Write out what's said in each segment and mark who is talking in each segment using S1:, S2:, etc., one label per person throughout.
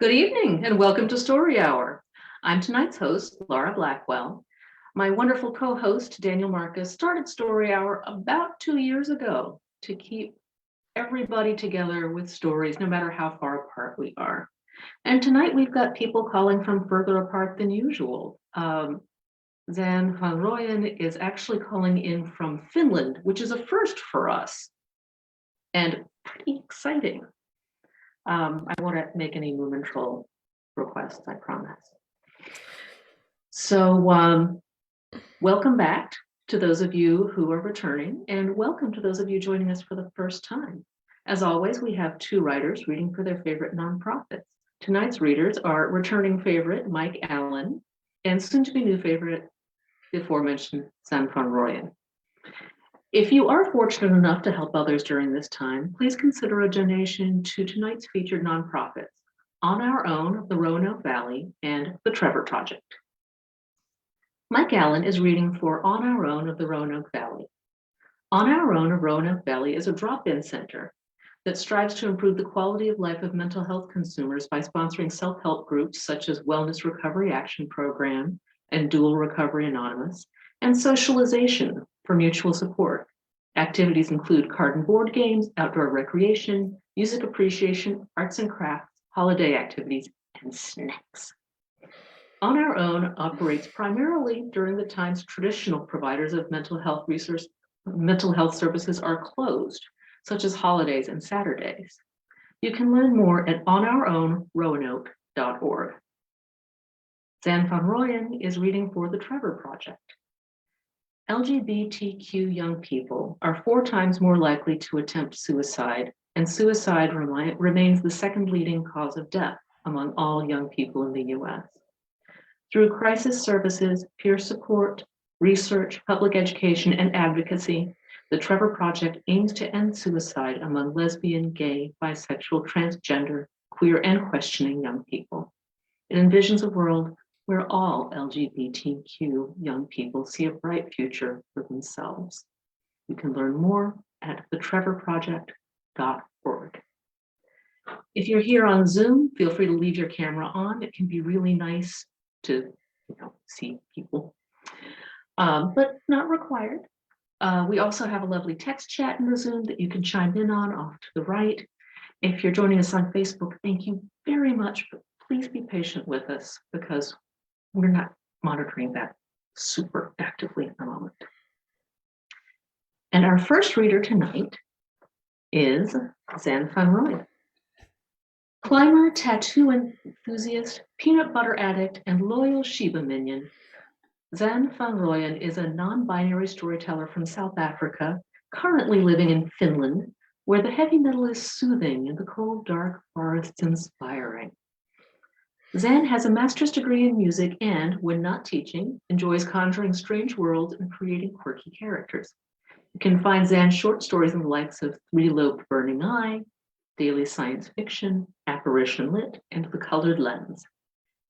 S1: Good evening and welcome to Story Hour. I'm tonight's host, Laura Blackwell. My wonderful co-host, Daniel Marcus, started Story Hour about 2 years ago to keep everybody together with stories, no matter how far apart we are. And tonight we've got people calling from further apart than usual. Xan van Rooyen is actually calling in from Finland, which is a first for us and pretty exciting. I won't make any movement troll requests, I promise. So welcome back to those of you who are returning, and welcome to those of you joining us for the first time. As always, we have two writers reading for their favorite nonprofits. Tonight's readers are returning favorite Mike Allen and soon-to-be new favorite, the aforementioned Xan van Rooyen. If you are fortunate enough to help others during this time, please consider a donation to tonight's featured nonprofits, On Our Own of the Roanoke Valley and the Trevor Project. Mike Allen is reading for On Our Own of the Roanoke Valley. On Our Own of Roanoke Valley is a drop-in center that strives to improve the quality of life of mental health consumers by sponsoring self-help groups such as Wellness Recovery Action Program and Dual Recovery Anonymous, and socialization for mutual support. Activities include card and board games, outdoor recreation, music appreciation, arts and crafts, holiday activities, and snacks. On Our Own operates primarily during the times traditional providers of mental health services are closed, such as holidays and Saturdays. You can learn more at onourownroanoke.org. Xan van Rooyen is reading for the Trevor Project. LGBTQ young people are 4 times more likely to attempt suicide, and suicide remains the second leading cause of death among all young people in the US. Through crisis services, peer support, research, public education, and advocacy, the Trevor Project aims to end suicide among lesbian, gay, bisexual, transgender, queer, and questioning young people. It envisions a world where all LGBTQ young people see a bright future for themselves. You can learn more at thetrevorproject.org. If you're here on Zoom, feel free to leave your camera on. It can be really nice to see people, but not required. We also have a lovely text chat in the Zoom that you can chime in on off to the right. If you're joining us on Facebook, thank you very much, but please be patient with us because we're not monitoring that super actively at the moment. And our first reader tonight is Xan van Rooyen. Climber, tattoo enthusiast, peanut butter addict, and loyal Shiba minion, Xan van Rooyen is a non-binary storyteller from South Africa, currently living in Finland, where the heavy metal is soothing and the cold, dark forests inspiring. Xan has a master's degree in music and, when not teaching, enjoys conjuring strange worlds and creating quirky characters. You can find Xan's short stories in the likes of Three-Lobed Burning Eye, Daily Science Fiction, Apparition Lit, and The Colored Lens.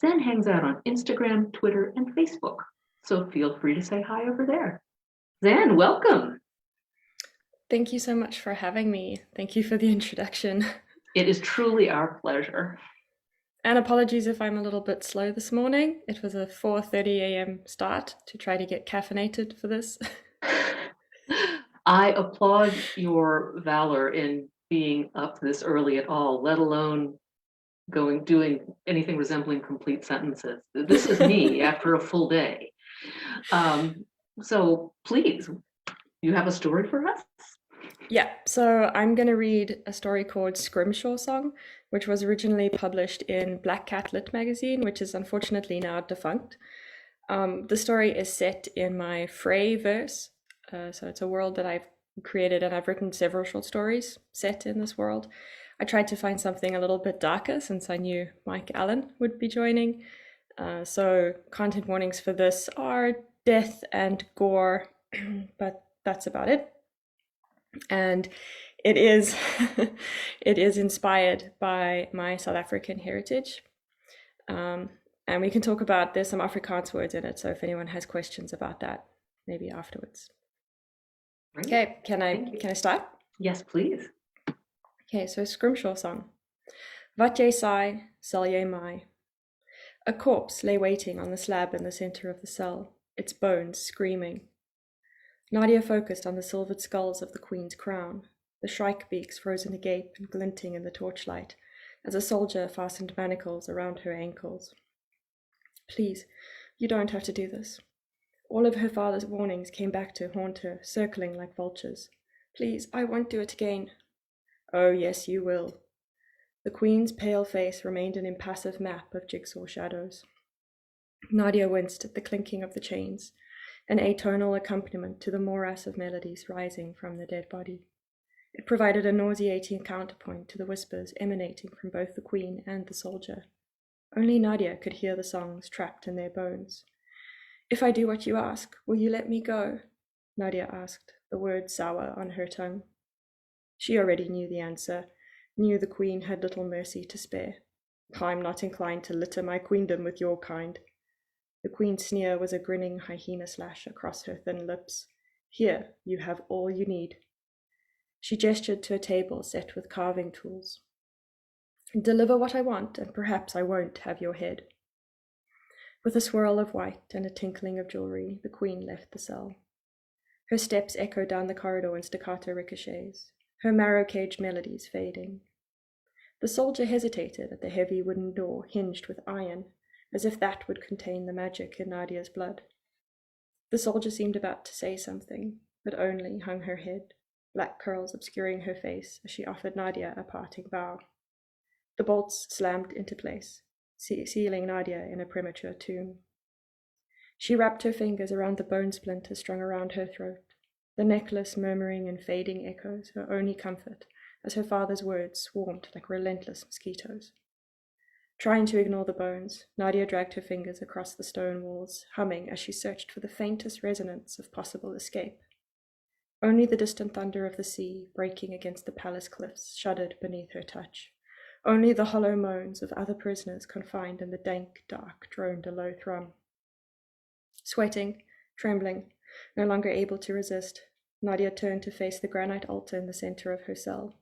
S1: Xan hangs out on Instagram, Twitter, and Facebook, so feel free to say hi over there. Xan, welcome.
S2: Thank you so much for having me. Thank you for the introduction.
S1: It is truly our pleasure.
S2: And apologies if I'm a little bit slow this morning. It was a 4:30 a.m. start to try to get caffeinated for this.
S1: I applaud your valor in being up this early at all, let alone doing anything resembling complete sentences. This is me after a full day. So please, you have a story for us?
S2: Yeah, so I'm going to read a story called Scrimshaw Song, which was originally published in Black Cat Lit magazine, which is unfortunately now defunct. The story is set in my Frey verse, so it's a world that I've created, and I've written several short stories set in this world. I tried to find something a little bit darker since I knew Mike Allen would be joining. So content warnings for this are death and gore, but that's about it. And it is it is inspired by my South African heritage. And we can talk about, there's some Afrikaans words in it, so if anyone has questions about that, maybe afterwards. Right. Okay, can I start?
S1: Yes, please.
S2: Okay, so Scrimshaw Song. Wat jy saai, Salye Mai. A corpse lay waiting on the slab in the center of the cell, its bones screaming. Nadia focused on the silvered skulls of the queen's crown, the shrike beaks frozen agape and glinting in the torchlight, as a soldier fastened manacles around her ankles. Please, you don't have to do this. All of her father's warnings came back to haunt her, circling like vultures. Please, I won't do it again. Oh, yes, you will. The queen's pale face remained an impassive map of jigsaw shadows. Nadia winced at the clinking of the chains, an atonal accompaniment to the morass of melodies rising from the dead body. It provided a nauseating counterpoint to the whispers emanating from both the queen and the soldier. Only Nadia could hear the songs trapped in their bones. If I do what you ask, will you let me go? Nadia asked, the words sour on her tongue. She already knew the answer, knew the queen had little mercy to spare. I'm not inclined to litter my queendom with your kind. The queen's sneer was a grinning hyena slash across her thin lips. Here, you have all you need. She gestured to a table set with carving tools. Deliver what I want, and perhaps I won't have your head. With a swirl of white and a tinkling of jewelry, the queen left the cell. Her steps echoed down the corridor in staccato ricochets, her marrow-caged melodies fading. The soldier hesitated at the heavy wooden door hinged with iron, as if that would contain the magic in Nadia's blood. The soldier seemed about to say something, but only hung her head, black curls obscuring her face as she offered Nadia a parting bow. The bolts slammed into place, sealing Nadia in a premature tomb. She wrapped her fingers around the bone splinters strung around her throat, the necklace murmuring in fading echoes, her only comfort, as her father's words swarmed like relentless mosquitoes. Trying to ignore the bones, Nadia dragged her fingers across the stone walls, humming as she searched for the faintest resonance of possible escape. Only the distant thunder of the sea, breaking against the palace cliffs, shuddered beneath her touch. Only the hollow moans of other prisoners confined in the dank dark droned a low thrum. Sweating, trembling, no longer able to resist, Nadia turned to face the granite altar in the center of her cell.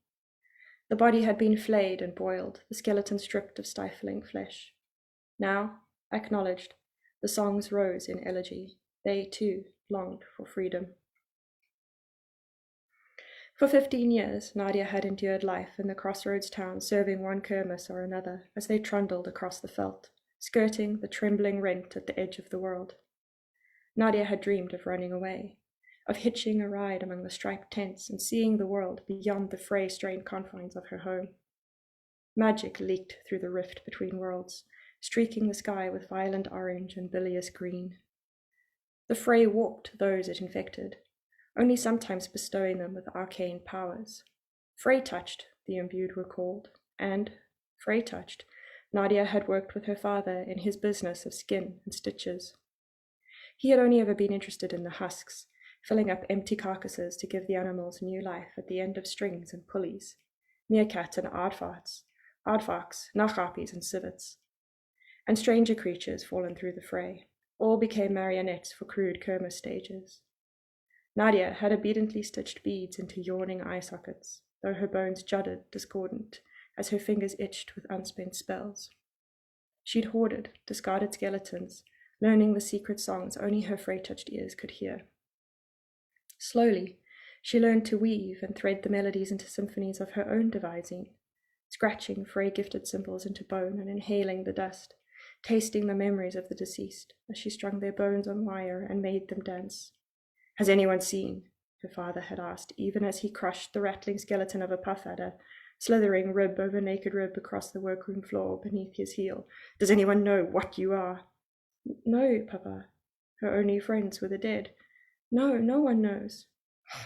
S2: The body had been flayed and boiled, the skeleton stripped of stifling flesh. Now, acknowledged, the songs rose in elegy. They, too, longed for freedom. For 15 years, Nadia had endured life in the crossroads town, serving one kermis or another as they trundled across the veldt, skirting the trembling rent at the edge of the world. Nadia had dreamed of running away, of hitching a ride among the striped tents and seeing the world beyond the fray-strained confines of her home. Magic leaked through the rift between worlds, streaking the sky with violent orange and bilious green. The fray warped those it infected, only sometimes bestowing them with arcane powers. Fray-touched, the imbued recalled, and, fray-touched, Nadia had worked with her father in his business of skin and stitches. He had only ever been interested in the husks, filling up empty carcasses to give the animals new life at the end of strings and pulleys, meerkats and aardvarks, nachappies and civets, and stranger creatures fallen through the fray. All became marionettes for crude kermis stages. Nadia had obediently stitched beads into yawning eye sockets, though her bones juddered discordant as her fingers itched with unspent spells. She'd hoarded discarded skeletons, learning the secret songs only her fray-touched ears could hear. Slowly, she learned to weave and thread the melodies into symphonies of her own devising, scratching fray-gifted cymbals into bone and inhaling the dust, tasting the memories of the deceased as she strung their bones on wire and made them dance. Has anyone seen? Her father had asked, even as he crushed the rattling skeleton of a puff adder, slithering rib over naked rib across the workroom floor beneath his heel. Does anyone know what you are? No, Papa. Her only friends were the dead. No, no one knows.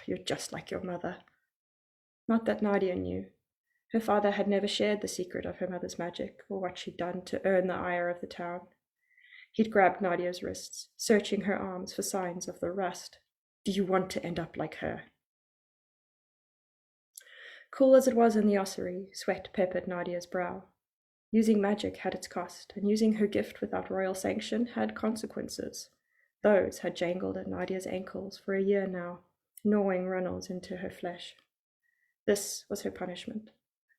S2: You're just like your mother. Not that Nadia knew. Her father had never shared the secret of her mother's magic or what she'd done to earn the ire of the town. He'd grabbed Nadia's wrists, searching her arms for signs of the rust. Do you want to end up like her? Cool as it was in the ossuary, sweat peppered Nadia's brow. Using magic had its cost, and using her gift without royal sanction had consequences. Those had jangled at Nadia's ankles for a year now, gnawing runnels into her flesh. This was her punishment,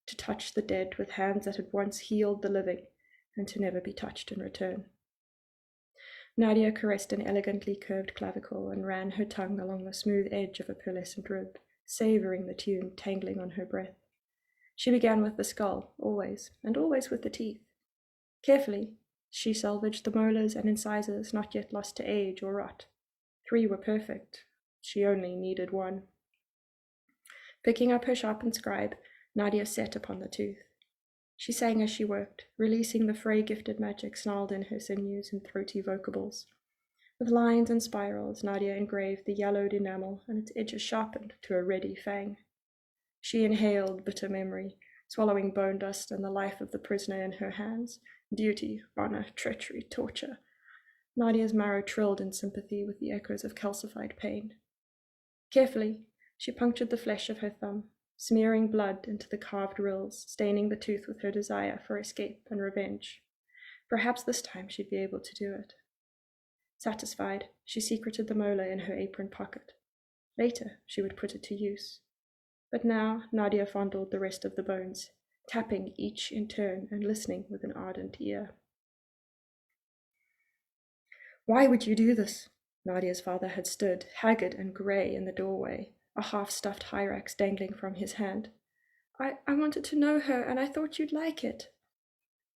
S2: to touch the dead with hands that had once healed the living, and to never be touched in return. Nadia caressed an elegantly curved clavicle and ran her tongue along the smooth edge of a pearlescent rib, savouring the tune tangling on her breath. She began with the skull, always, and always with the teeth. Carefully, she salvaged the molars and incisors not yet lost to age or rot. 3 were perfect. She only needed 1. Picking up her sharpened scribe, Nadia set upon the tooth. She sang as she worked, releasing the Frey-gifted magic snarled in her sinews and throaty vocables. With lines and spirals, Nadia engraved the yellowed enamel, and its edges sharpened to a ready fang. She inhaled bitter memory, swallowing bone dust and the life of the prisoner in her hands. Duty, honor, treachery, torture. Nadia's marrow trilled in sympathy with the echoes of calcified pain. Carefully, she punctured the flesh of her thumb, smearing blood into the carved rills, staining the tooth with her desire for escape and revenge. Perhaps this time she'd be able to do it. Satisfied, she secreted the molar in her apron pocket. Later, she would put it to use. But now Nadia fondled the rest of the bones, tapping each in turn and listening with an ardent ear. Why would you do this? Nadia's father had stood, haggard and grey, in the doorway, a half-stuffed hyrax dangling from his hand. I wanted to know her, and I thought you'd like it.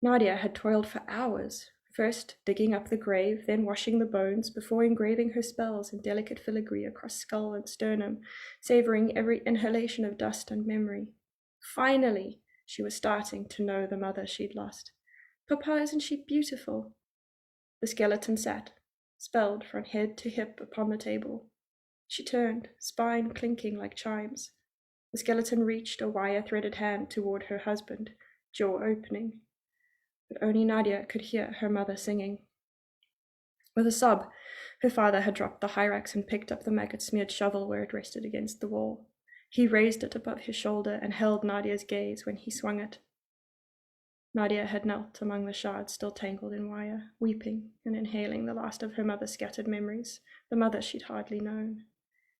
S2: Nadia had toiled for hours, first digging up the grave, then washing the bones, before engraving her spells in delicate filigree across skull and sternum, savouring every inhalation of dust and memory. Finally, she was starting to know the mother she'd lost. Papa, isn't she beautiful? The skeleton sat, spelled from head to hip upon the table. She turned, spine clinking like chimes. The skeleton reached a wire-threaded hand toward her husband, jaw opening. But only Nadia could hear her mother singing. With a sob, her father had dropped the hyrax and picked up the maggot-smeared shovel where it rested against the wall. He raised it above his shoulder and held Nadia's gaze when he swung it. Nadia had knelt among the shards still tangled in wire, weeping and inhaling the last of her mother's scattered memories, the mother she'd hardly known.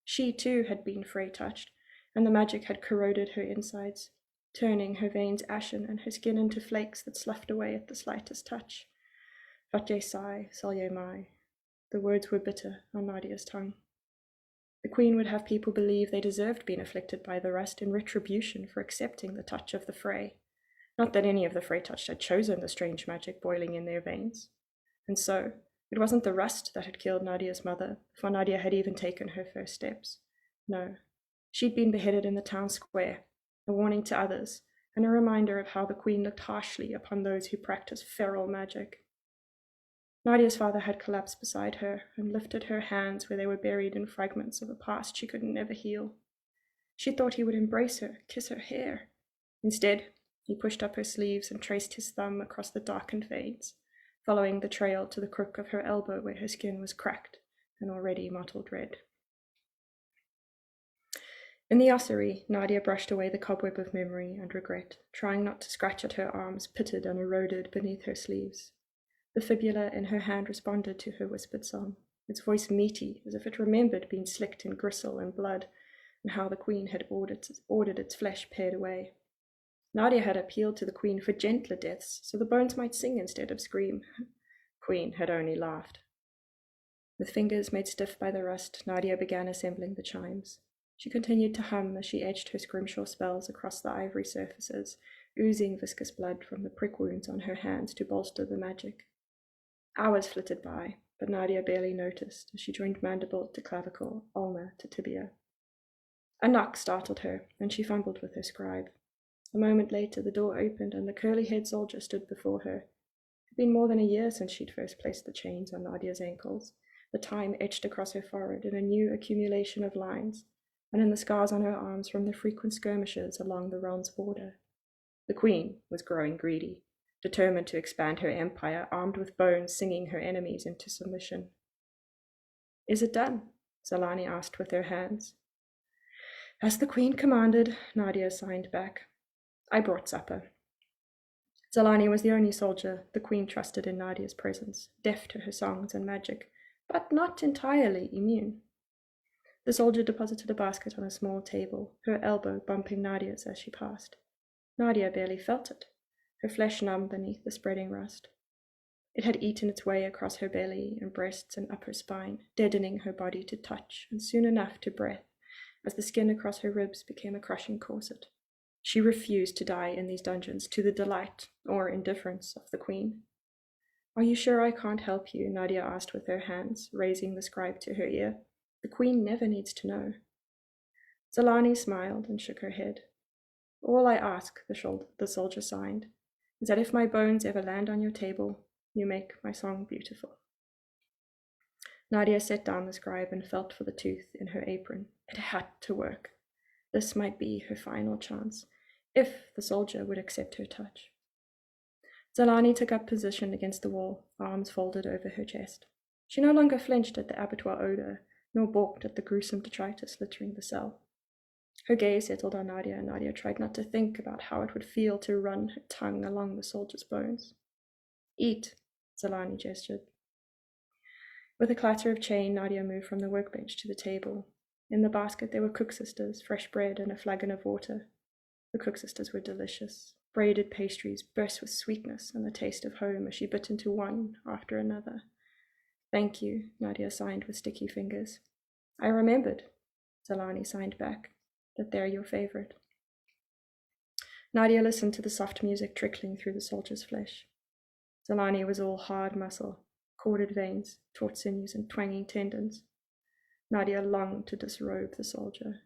S2: She, too, had been Frey-touched, and the magic had corroded her insides, turning her veins ashen and her skin into flakes that sloughed away at the slightest touch. Vatje sai, salje mai. The words were bitter on Nadia's tongue. The queen would have people believe they deserved being afflicted by the rust in retribution for accepting the touch of the Frey. Not that any of the Frey-touched had chosen the strange magic boiling in their veins. And so, it wasn't the rust that had killed Nadia's mother, before Nadia had even taken her first steps. No, she'd been beheaded in the town square, a warning to others, and a reminder of how the queen looked harshly upon those who practiced feral magic. Nadia's father had collapsed beside her and lifted her hands where they were buried in fragments of a past she could never heal. She thought he would embrace her, kiss her hair. Instead, he pushed up her sleeves and traced his thumb across the darkened veins, following the trail to the crook of her elbow where her skin was cracked and already mottled red. In the ossuary, Nadia brushed away the cobweb of memory and regret, trying not to scratch at her arms pitted and eroded beneath her sleeves. The fibula in her hand responded to her whispered song, its voice meaty, as if it remembered being slicked in gristle and blood, and how the queen had ordered its flesh pared away. Nadia had appealed to the queen for gentler deaths, so the bones might sing instead of scream. Queen had only laughed. With fingers made stiff by the rust, Nadia began assembling the chimes. She continued to hum as she etched her Scrimshaw spells across the ivory surfaces, oozing viscous blood from the prick wounds on her hands to bolster the magic. Hours flitted by, but Nadia barely noticed as she joined mandible to clavicle, ulna to tibia. A knock startled her, and she fumbled with her scribe. A moment later, the door opened, and the curly-haired soldier stood before her. It had been more than a year since she'd first placed the chains on Nadia's ankles, the time etched across her forehead in a new accumulation of lines, and in the scars on her arms from the frequent skirmishes along the realm's border. The queen was growing greedy, determined to expand her empire, armed with bones, singing her enemies into submission. "Is it done?" Zalani asked with her hands. "As the queen commanded," Nadia signed back. "I brought supper." Zalani was the only soldier the queen trusted in Nadia's presence, deaf to her songs and magic, but not entirely immune. The soldier deposited a basket on a small table, her elbow bumping Nadia's as she passed. Nadia barely felt it. her flesh numb beneath the spreading rust. It had eaten its way across her belly and breasts and up her spine, deadening her body to touch, and soon enough to breath, as the skin across her ribs became a crushing corset. She refused to die in these dungeons, to the delight or indifference of the queen. "Are you sure I can't help you?" Nadia asked with her hands, raising the scribe to her ear. "The queen never needs to know." Zelani smiled and shook her head. "All I ask," the soldier signed, "is that if my bones ever land on your table, you make my song beautiful." Nadia set down the scribe and felt for the tooth in her apron. It had to work. This might be her final chance, if the soldier would accept her touch. Zelani took up position against the wall, arms folded over her chest. She no longer flinched at the abattoir odor, nor balked at the gruesome detritus littering the cell. Her gaze settled on Nadia, and Nadia tried not to think about how it would feel to run her tongue along the soldier's bones. "Eat," Zelani gestured. With a clatter of chain, Nadia moved from the workbench to the table. In the basket there were cook sisters, fresh bread, and a flagon of water. The cook sisters were delicious. Braided pastries burst with sweetness and the taste of home as she bit into one after another. "Thank you," Nadia signed with sticky fingers. "I remembered," Zelani signed back, "that they're your favorite." Nadia listened to the soft music trickling through the soldier's flesh. Zelani was all hard muscle, corded veins, taut sinews, and twanging tendons. Nadia longed to disrobe the soldier.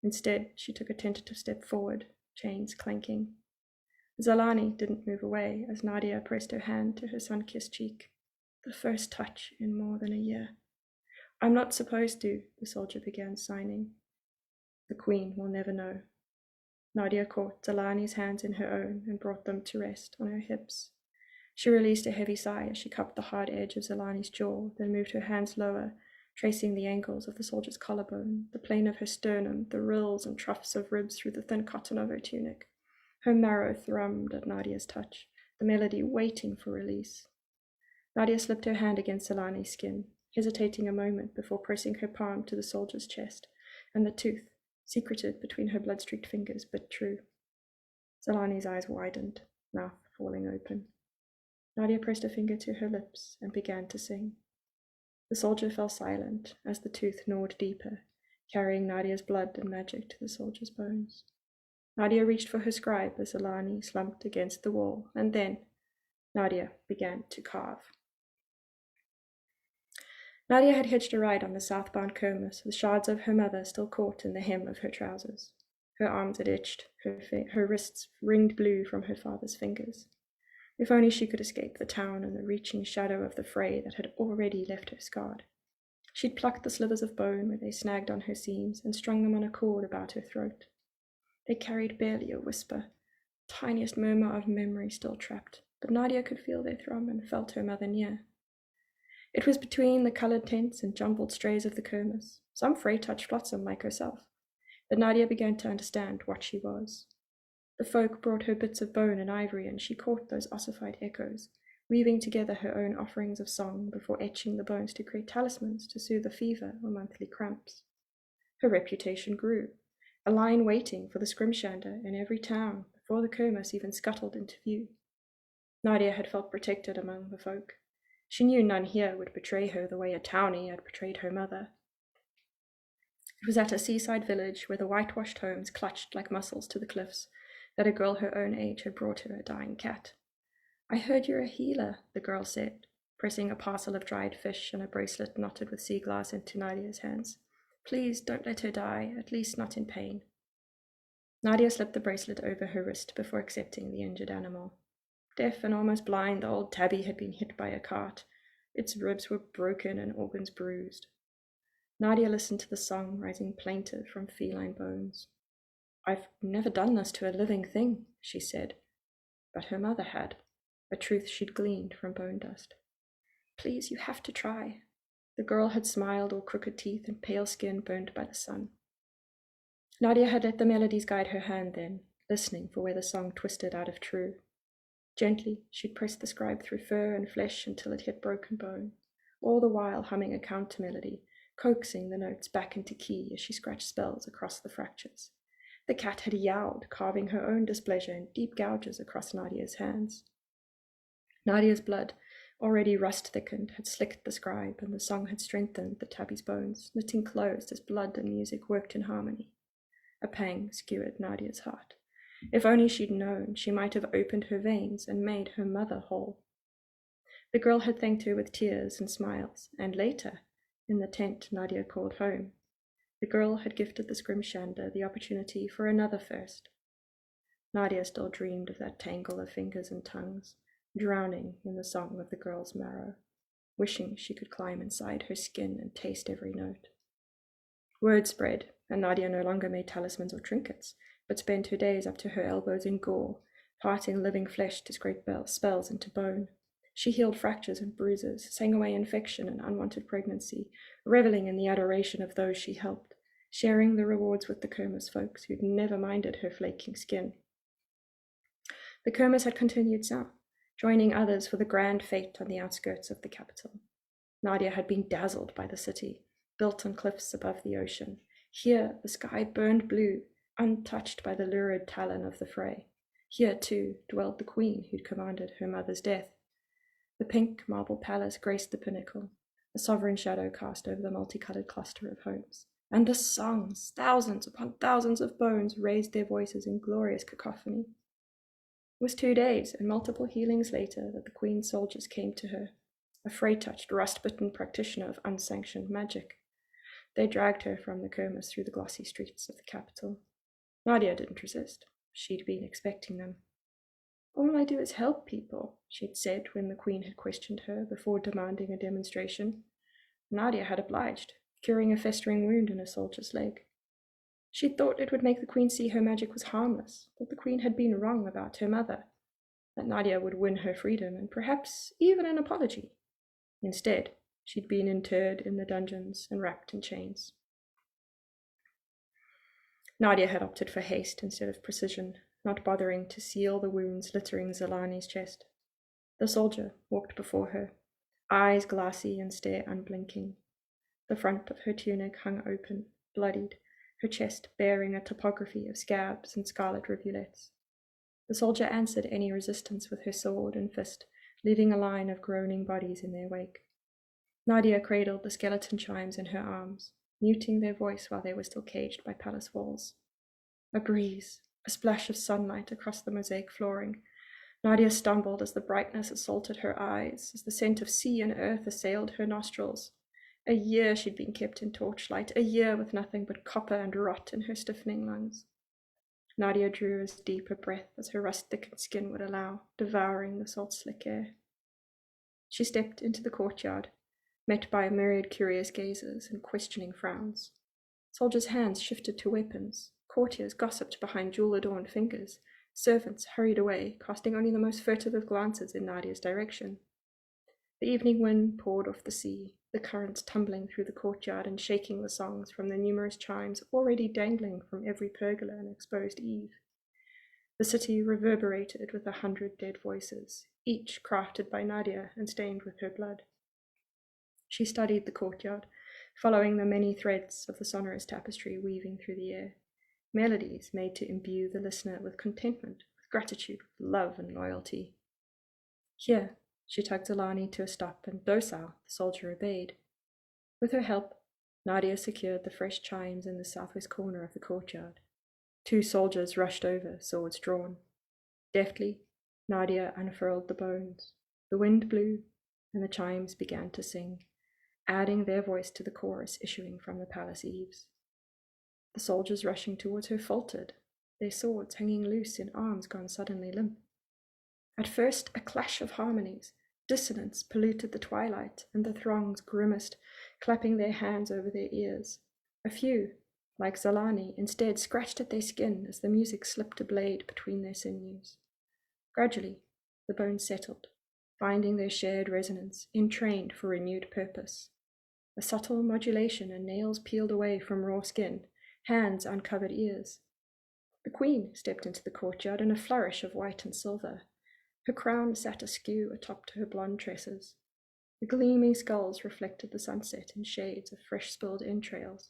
S2: Instead, she took a tentative step forward, chains clanking. Zelani didn't move away as Nadia pressed her hand to her sun-kissed cheek. The first touch in more than a year. "I'm not supposed to," the soldier began signing. "The queen will never know." Nadia caught Zelani's hands in her own and brought them to rest on her hips. She released a heavy sigh as she cupped the hard edge of Zelani's jaw, then moved her hands lower, tracing the angles of the soldier's collarbone, the plane of her sternum, the rills and troughs of ribs through the thin cotton of her tunic. Her marrow thrummed at Nadia's touch, the melody waiting for release. Nadia slipped her hand against Zelani's skin, hesitating a moment before pressing her palm to the soldier's chest, and the tooth, secreted between her blood-streaked fingers, bit true. Zelani's eyes widened, mouth falling open. Nadia pressed a finger to her lips and began to sing. The soldier fell silent as the tooth gnawed deeper, carrying Nadia's blood and magic to the soldier's bones. Nadia reached for her scribe as Zelani slumped against the wall, and then Nadia began to carve. Nadia had hitched a ride on the southbound Kermis, with shards of her mother still caught in the hem of her trousers. Her arms had itched, her wrists ringed blue from her father's fingers. If only she could escape the town and the reaching shadow of the fray that had already left her scarred. She'd plucked the slivers of bone where they snagged on her seams and strung them on a cord about her throat. They carried barely a whisper, tiniest murmur of memory still trapped, but Nadia could feel their thrum and felt her mother near. It was between the coloured tents and jumbled strays of the Kermis. Some fray touched flotsam like herself, but Nadia began to understand what she was. The folk brought her bits of bone and ivory, and she caught those ossified echoes, weaving together her own offerings of song before etching the bones to create talismans to soothe a fever or monthly cramps. Her reputation grew, a line waiting for the scrimshander in every town before the Kermis even scuttled into view. Nadia had felt protected among the folk. She knew none here would betray her the way a townie had betrayed her mother. It was at a seaside village where the whitewashed homes clutched like mussels to the cliffs that a girl her own age had brought her a dying cat. "I heard you're a healer," the girl said, pressing a parcel of dried fish and a bracelet knotted with sea glass into Nadia's hands. "Please don't let her die, at least not in pain." Nadia slipped the bracelet over her wrist before accepting the injured animal. Deaf and almost blind, old Tabby had been hit by a cart. Its ribs were broken and organs bruised. Nadia listened to the song rising plaintive from feline bones. "I've never done this to a living thing," she said, but her mother had, a truth she'd gleaned from bone dust. "Please, you have to try." The girl had smiled, all crooked teeth and pale skin burned by the sun. Nadia had let the melodies guide her hand then, listening for where the song twisted out of true. Gently, she'd press the scribe through fur and flesh until it hit broken bone, all the while humming a counter melody, coaxing the notes back into key as she scratched spells across the fractures. The cat had yowled, carving her own displeasure in deep gouges across Nadia's hands. Nadia's blood, already rust-thickened, had slicked the scribe, and the song had strengthened the tabby's bones, knitting closed as blood and music worked in harmony. A pang skewered Nadia's heart. If only she'd known, she might have opened her veins and made her mother whole. The girl had thanked her with tears and smiles, and later, in the tent Nadia called home, the girl had gifted the Scrimshander the opportunity for another first. Nadia still dreamed of that tangle of fingers and tongues, drowning in the song of the girl's marrow, wishing she could climb inside her skin and taste every note. Word spread, and Nadia no longer made talismans or trinkets, but spent her days up to her elbows in gore, parting living flesh to scrape spells into bone. She healed fractures and bruises, sang away infection and unwanted pregnancy, reveling in the adoration of those she helped, sharing the rewards with the Kermis folks who'd never minded her flaking skin. The Kermis had continued south, joining others for the grand fete on the outskirts of the capital. Nadia had been dazzled by the city, built on cliffs above the ocean. Here the sky burned blue, untouched by the lurid talon of the fray. Here, too, dwelled the queen who'd commanded her mother's death. The pink marble palace graced the pinnacle, a sovereign shadow cast over the multicolored cluster of homes. And the songs, thousands upon thousands of bones, raised their voices in glorious cacophony. It was 2 days and multiple healings later that the queen's soldiers came to her, a fray-touched, rust-bitten practitioner of unsanctioned magic. They dragged her from the Kermis through the glossy streets of the capital. Nadia didn't resist. She'd been expecting them. "All I do is help people," she'd said when the queen had questioned her before demanding a demonstration. Nadia had obliged, curing a festering wound in a soldier's leg. She thought it would make the queen see her magic was harmless, that the queen had been wrong about her mother, that Nadia would win her freedom and perhaps even an apology. Instead, she'd been interred in the dungeons and wrapped in chains. Nadia had opted for haste instead of precision, not bothering to seal the wounds littering Zelani's chest. The soldier walked before her, eyes glassy and stare unblinking. The front of her tunic hung open, bloodied, her chest bearing a topography of scabs and scarlet rivulets. The soldier answered any resistance with her sword and fist, leaving a line of groaning bodies in their wake. Nadia cradled the skeleton chimes in her arms, muting their voice while they were still caged by palace walls. A breeze, a splash of sunlight across the mosaic flooring. Nadia stumbled as the brightness assaulted her eyes, as the scent of sea and earth assailed her nostrils. A year she'd been kept in torchlight, a year with nothing but copper and rot in her stiffening lungs. Nadia drew as deep a breath as her rust-thickened skin would allow, devouring the salt-slick air. She stepped into the courtyard, met by a myriad curious gazes and questioning frowns. Soldiers' hands shifted to weapons. Courtiers gossiped behind jewel-adorned fingers. Servants hurried away, casting only the most furtive of glances in Nadia's direction. The evening wind poured off the sea, the currents tumbling through the courtyard and shaking the songs from the numerous chimes already dangling from every pergola and exposed eave. The city reverberated with 100 dead voices, each crafted by Nadia and stained with her blood. She studied the courtyard, following the many threads of the sonorous tapestry weaving through the air, melodies made to imbue the listener with contentment, with gratitude, with love and loyalty. Here, she tugged Zelani to a stop, and docile, the soldier obeyed. With her help, Nadia secured the fresh chimes in the southwest corner of the courtyard. 2 soldiers rushed over, swords drawn. Deftly, Nadia unfurled the bones. The wind blew, and the chimes began to sing, adding their voice to the chorus issuing from the palace eaves. The soldiers rushing towards her faltered, their swords hanging loose in arms gone suddenly limp. At first, a clash of harmonies, dissonance polluted the twilight, and the throngs grimaced, clapping their hands over their ears. A few, like Zelani, instead scratched at their skin as the music slipped a blade between their sinews. Gradually, the bones settled, finding their shared resonance, entrained for renewed purpose. A subtle modulation and nails peeled away from raw skin, hands uncovered ears. The queen stepped into the courtyard in a flourish of white and silver. Her crown sat askew atop her blonde tresses. The gleaming skulls reflected the sunset in shades of fresh-spilled entrails.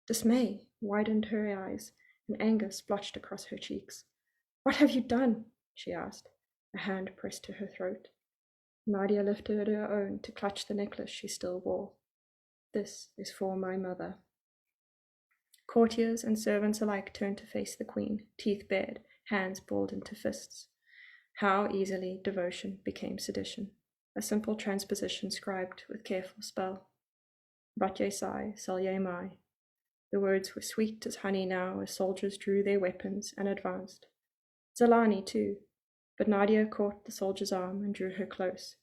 S2: Dismay widened her eyes, and anger splotched across her cheeks. "What have you done?" she asked, a hand pressed to her throat. Nadia lifted her own to clutch the necklace she still wore. "This is for my mother." Courtiers and servants alike turned to face the queen, teeth bared, hands balled into fists. How easily devotion became sedition, a simple transposition scribed with careful spell. Batye sai, salye mai. The words were sweet as honey now as soldiers drew their weapons and advanced. Zelani too, but Nadia caught the soldier's arm and drew her close,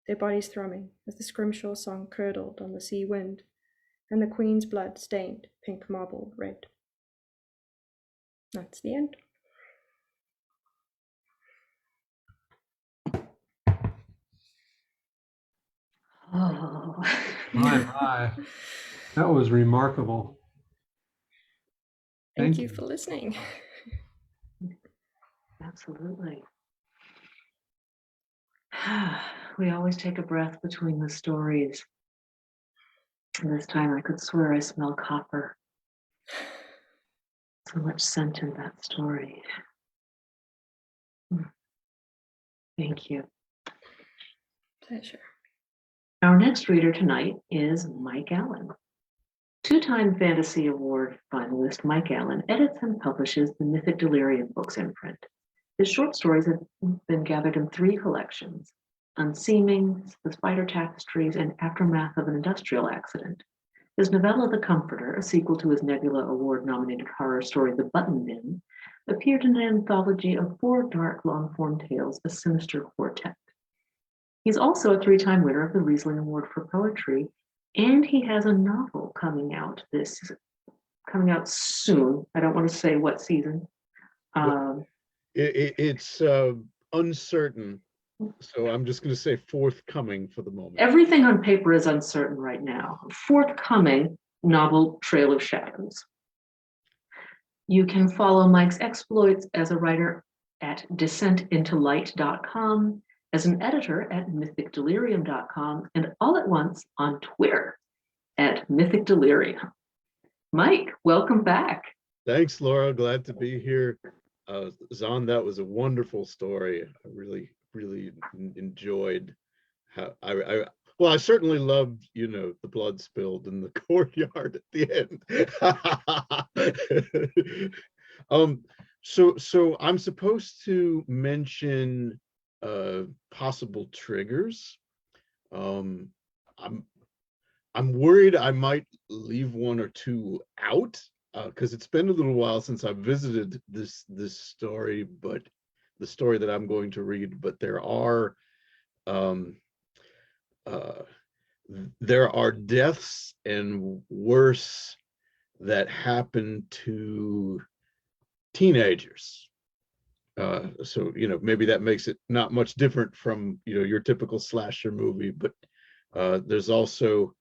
S2: their bodies thrumming as the Scrimshaw Song curdled on the sea wind, and the queen's blood stained pink marble red. That's the end.
S1: Oh.
S3: My. That was remarkable.
S2: Thank you for listening.
S1: Absolutely. We always take a breath between the stories. And this time I could swear I smell copper. So much scent in that story. Thank you.
S2: Pleasure.
S1: Our next reader tonight is Mike Allen. Two-time Fantasy Award finalist Mike Allen edits and publishes the Mythic Delirium books in print. His short stories have been gathered in 3 collections: Unseeming, The Spider Tapestries, and Aftermath of an Industrial Accident. His novella The Comforter, a sequel to his Nebula Award-nominated horror story The Button Bin, appeared in an anthology of 4 dark long-form tales, A Sinister Quartet. He's also a 3-time winner of the Riesling Award for Poetry, and he has a novel coming out soon. I don't want to say what season.
S4: It's uncertain, so I'm just going to say forthcoming for the moment.
S1: Everything on paper is uncertain right now. Forthcoming novel, Trail of Shadows. You can follow Mike's exploits as a writer at descentintolight.com, as an editor at mythicdelirium.com, and all at once on Twitter at mythicdelirium. Mike, welcome back.
S4: Thanks, Laura. Glad to be here. Xan, that was a wonderful story. I really enjoyed how I certainly loved, the blood spilled in the courtyard at the end. So I'm supposed to mention possible triggers. I'm worried I might leave 1 or 2 out because it's been a little while since I've visited this story, but the story that I'm going to read. But there are deaths and worse that happen to teenagers. So maybe that makes it not much different from your typical slasher movie, but there's also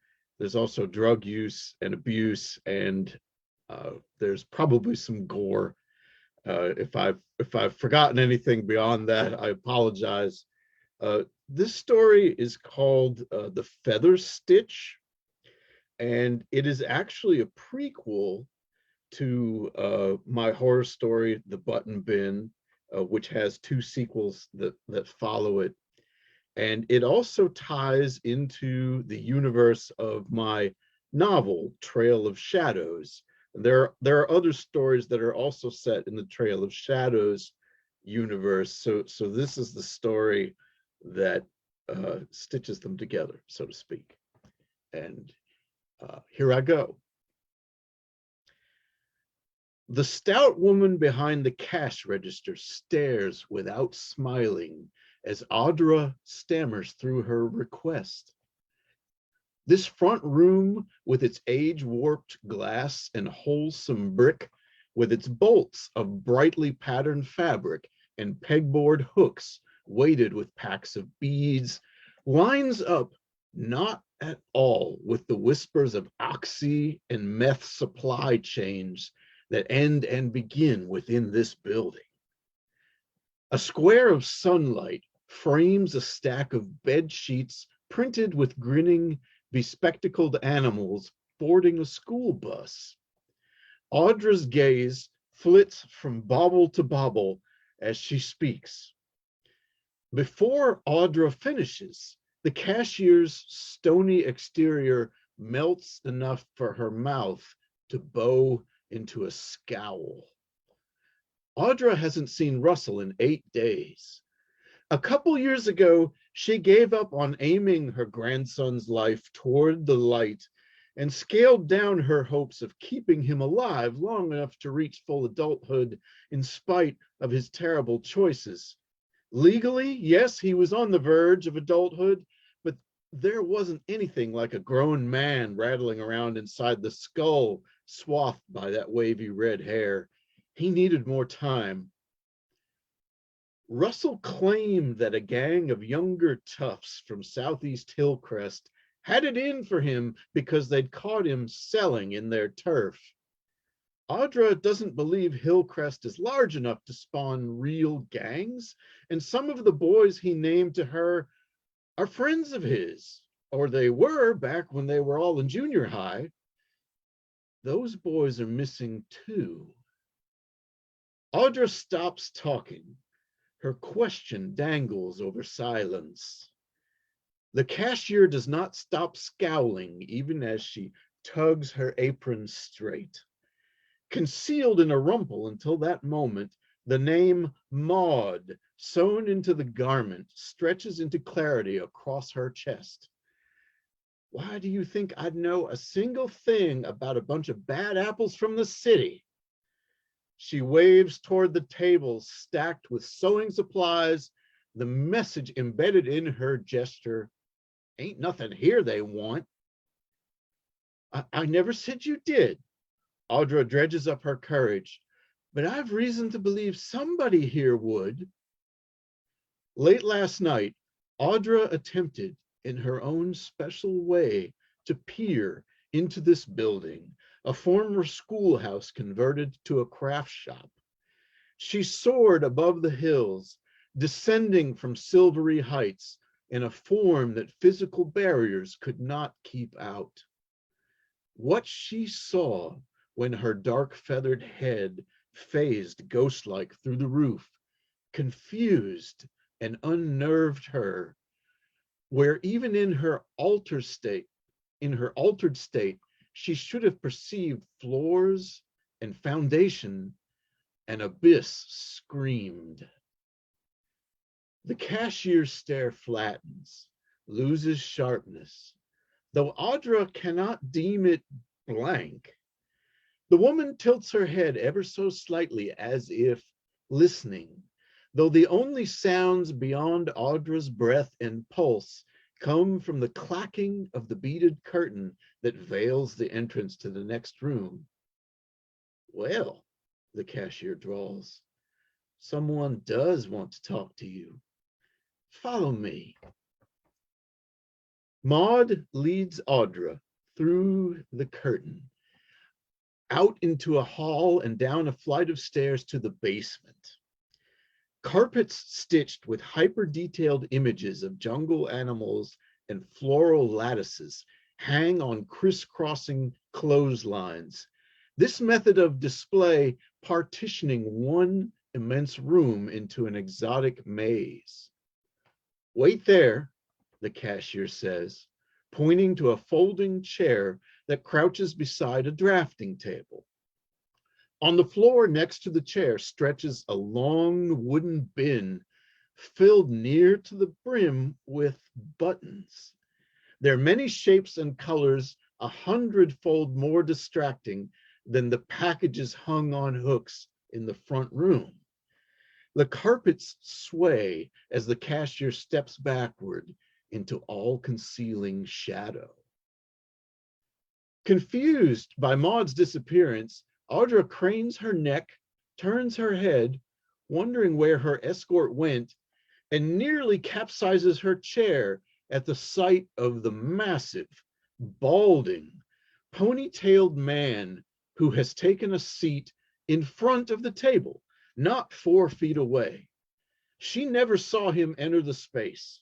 S4: drug use and abuse, and there's probably some gore. If I've forgotten anything beyond that, I apologize. This story is called The Feather Stitch, and it is actually a prequel to my horror story, The Button Bin, which has 2 sequels that follow it. And it also ties into the universe of my novel, Trail of Shadows. There are other stories that are also set in the Trail of Shadows universe. So this is the story that stitches them together, so to speak. And here I go. The stout woman behind the cash register stares without smiling as Audra stammers through her request. This front room, with its age-warped glass and wholesome brick, with its bolts of brightly patterned fabric and pegboard hooks weighted with packs of beads, lines up not at all with the whispers of oxy and meth supply chains that end and begin within this building. A square of sunlight frames a stack of bed sheets printed with grinning, bespectacled animals boarding a school bus. Audra's gaze flits from bauble to bauble as she speaks. Before Audra finishes, the cashier's stony exterior melts enough for her mouth to bow into a scowl. Audra hasn't seen Russell in 8 days. A couple years ago, she gave up on aiming her grandson's life toward the light and scaled down her hopes of keeping him alive long enough to reach full adulthood in spite of his terrible choices. Legally, yes, he was on the verge of adulthood, but there wasn't anything like a grown man rattling around inside the skull swathed by that wavy red hair. He needed more time. Russell claimed that a gang of younger toughs from Southeast Hillcrest had it in for him because they'd caught him selling in their turf. Audra doesn't believe Hillcrest is large enough to spawn real gangs, and some of the boys he named to her are friends of his, or they were back when they were all in junior high. Those boys are missing too. Audra stops talking. Her question dangles over silence. The cashier does not stop scowling even as she tugs her apron straight. Concealed in a rumple until that moment, the name Maud, sewn into the garment, stretches into clarity across her chest. Why do you think I'd know a single thing about a bunch of bad apples from the city? She waves toward the tables stacked with sewing supplies, the message embedded in her gesture, ain't nothing here they want. I never said you did. Audra dredges up her courage, but I've reason to believe somebody here would. Late last night, Audra attempted, in her own special way, to peer into this building, a former schoolhouse converted to a craft shop. She soared above the hills, descending from silvery heights in a form that physical barriers could not keep out. What she saw when her dark feathered head phased ghost-like through the roof, confused and unnerved her, where even in her altered state, she should have perceived floors and foundation, an abyss screamed. The cashier's stare flattens, loses sharpness, though Audra cannot deem it blank. The woman tilts her head ever so slightly as if listening, though the only sounds beyond Audra's breath and pulse come from the clacking of the beaded curtain that veils the entrance to the next room. Well, the cashier drawls, someone does want to talk to you. Follow me. Maud leads Audra through the curtain, out into a hall and down a flight of stairs to the basement. Carpets stitched with hyper-detailed images of jungle animals and floral lattices hang on crisscrossing clotheslines. This method of display partitioning one immense room into an exotic maze. Wait there, the cashier says, pointing to a folding chair that crouches beside a drafting table. On the floor next to the chair stretches a long wooden bin filled near to the brim with buttons. Their many shapes and colors 100-fold more distracting than the packages hung on hooks in the front room. The carpets sway as the cashier steps backward into all-concealing shadow. Confused by Maud's disappearance, Audra cranes her neck, turns her head, wondering where her escort went, and nearly capsizes her chair at the sight of the massive, balding, ponytailed man who has taken a seat in front of the table, not 4 feet away. She never saw him enter the space.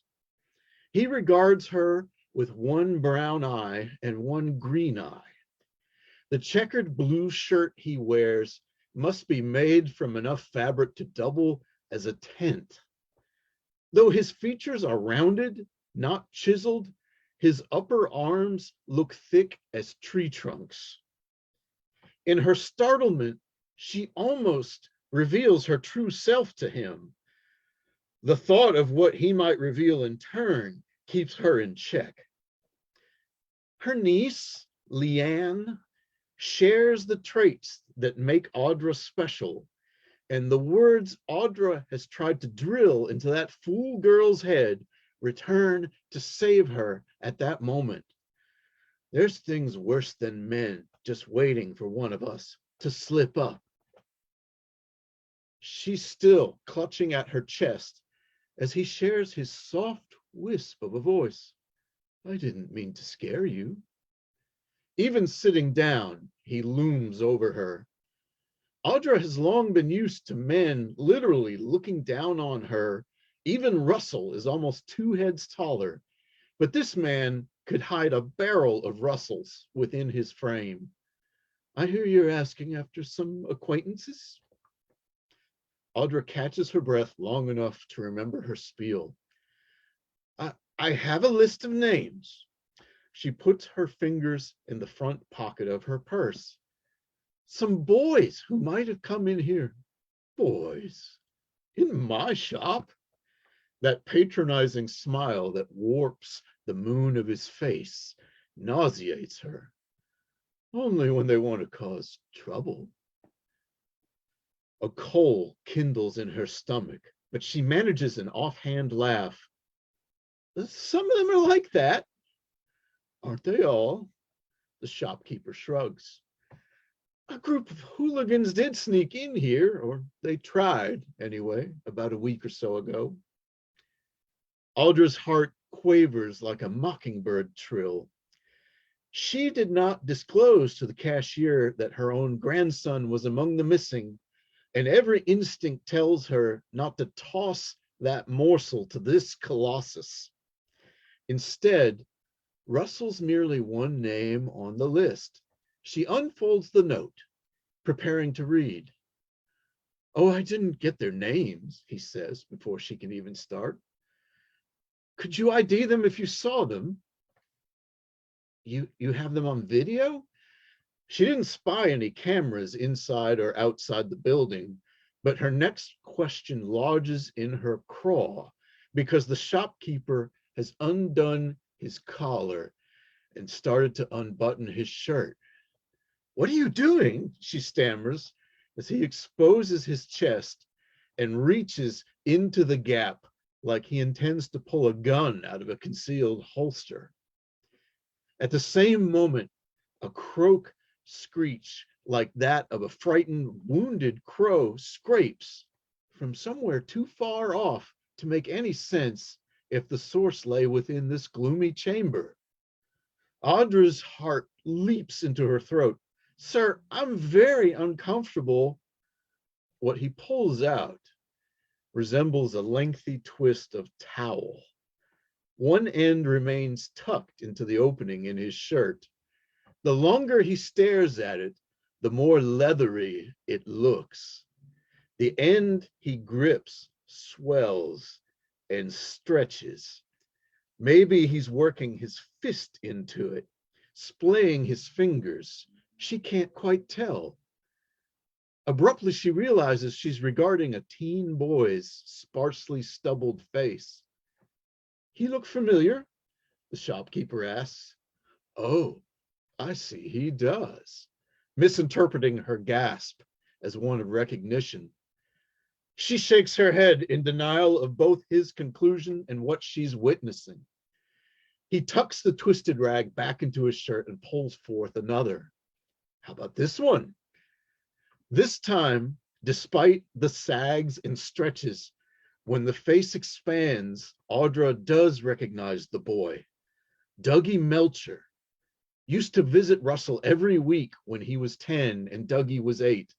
S4: He regards her with one brown eye and one green eye. The checkered blue shirt he wears must be made from enough fabric to double as a tent. Though his features are rounded, not chiseled, his upper arms look thick as tree trunks. In her startlement, she almost reveals her true self to him. The thought of what he might reveal in turn keeps her in check. Her niece, Leanne, shares the traits that make Audra special, and the words Audra has tried to drill into that fool girl's head return to save her at that moment. There's things worse than men just waiting for one of us to slip up. She's still clutching at her chest as he shares his soft wisp of a voice. I didn't mean to scare you. Even sitting down, he looms over her. Audra has long been used to men literally looking down on her. Even Russell is almost 2 heads taller, but this man could hide a barrel of Russells within his frame. I hear you're asking after some acquaintances. Audra catches her breath long enough to remember her spiel. I have a list of names. She puts her fingers in the front pocket of her purse. Some boys who might have come in here. Boys? In my shop? That patronizing smile that warps the moon of his face nauseates her. Only when they want to cause trouble. A coal kindles in her stomach, but she manages an offhand laugh. Some of them are like that. Aren't they all? The shopkeeper shrugs. A group of hooligans did sneak in here, or they tried anyway, about a week or so ago. Audra's heart quavers like a mockingbird trill. She did not disclose to the cashier that her own grandson was among the missing, and every instinct tells her not to toss that morsel to this colossus. Instead, Russell's merely one name on the list. She unfolds the note, preparing to read. Oh, I didn't get their names, he says before she can even start. Could you ID them if you saw them? You have them on video? She didn't spy any cameras inside or outside the building, but her next question lodges in her craw because the shopkeeper has undone his collar and started to unbutton his shirt. What are you doing? She stammers as he exposes his chest and reaches into the gap like he intends to pull a gun out of a concealed holster. At the same moment, a croak screech like that of a frightened, wounded crow scrapes from somewhere too far off to make any sense if the source lay within this gloomy chamber. Audra's heart leaps into her throat. Sir, I'm very uncomfortable. What he pulls out resembles a lengthy twist of towel. One end remains tucked into the opening in his shirt. The longer he stares at it, the more leathery it looks. The end he grips swells and stretches. Maybe he's working his fist into it, splaying his fingers. She can't quite tell. Abruptly, she realizes she's regarding a teen boy's sparsely stubbled face. He look familiar? The shopkeeper asks. Oh, I see he does, misinterpreting her gasp as one of recognition. She shakes her head in denial of both his conclusion and what she's witnessing. He tucks the twisted rag back into his shirt and pulls forth another. How about this one? This time, despite the sags and stretches, when the face expands, Audra does recognize the boy. Dougie Melcher used to visit Russell every week when he was 10 and Dougie was 8,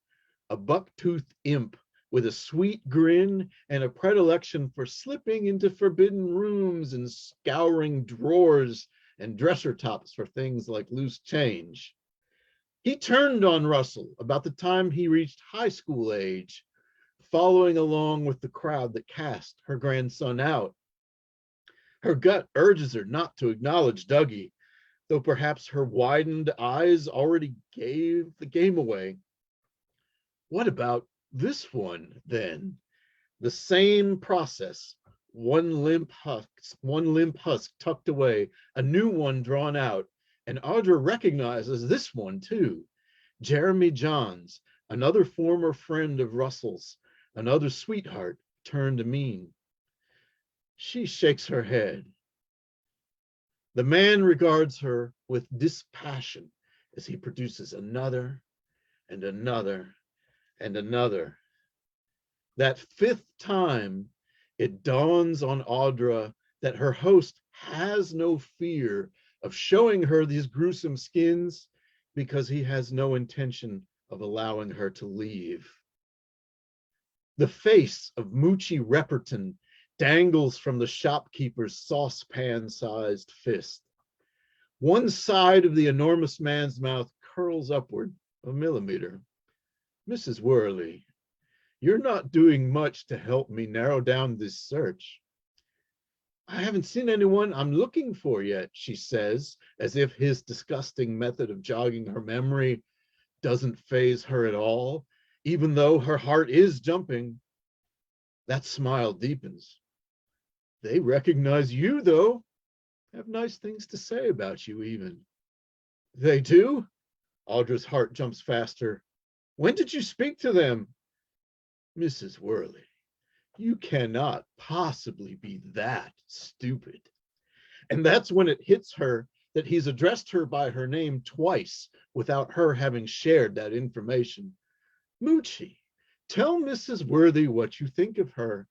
S4: a buck-toothed imp with a sweet grin and a predilection for slipping into forbidden rooms and scouring drawers and dresser tops for things like loose change. He turned on Russell about the time he reached high school age, following along with the crowd that cast her grandson out. Her gut urges her not to acknowledge Dougie, though perhaps her widened eyes already gave the game away. What about this one, then? The same process. One limp husk tucked away, a new one drawn out, and Audra recognizes this one too. Jeremy Johns, another former friend of Russell's, another sweetheart turned mean. She shakes her head. The man regards her with dispassion as he produces another and another and another. That fifth time, it dawns on Audra that her host has no fear of showing her these gruesome skins because he has no intention of allowing her to leave. The face of Moochie Repperton dangles from the shopkeeper's saucepan-sized fist. One side of the enormous man's mouth curls upward a millimeter. Mrs. Worley, you're not doing much to help me narrow down this search. I haven't seen anyone I'm looking for yet, she says, as if his disgusting method of jogging her memory doesn't faze her at all, even though her heart is jumping. That smile deepens. They recognize you, though. Have nice things to say about you, even. They do? Audra's heart jumps faster. When did you speak to them? Mrs. Worley, you cannot possibly be that stupid. And that's when it hits her that he's addressed her by her name twice without her having shared that information. Moochie, tell Mrs. Worthy what you think of her.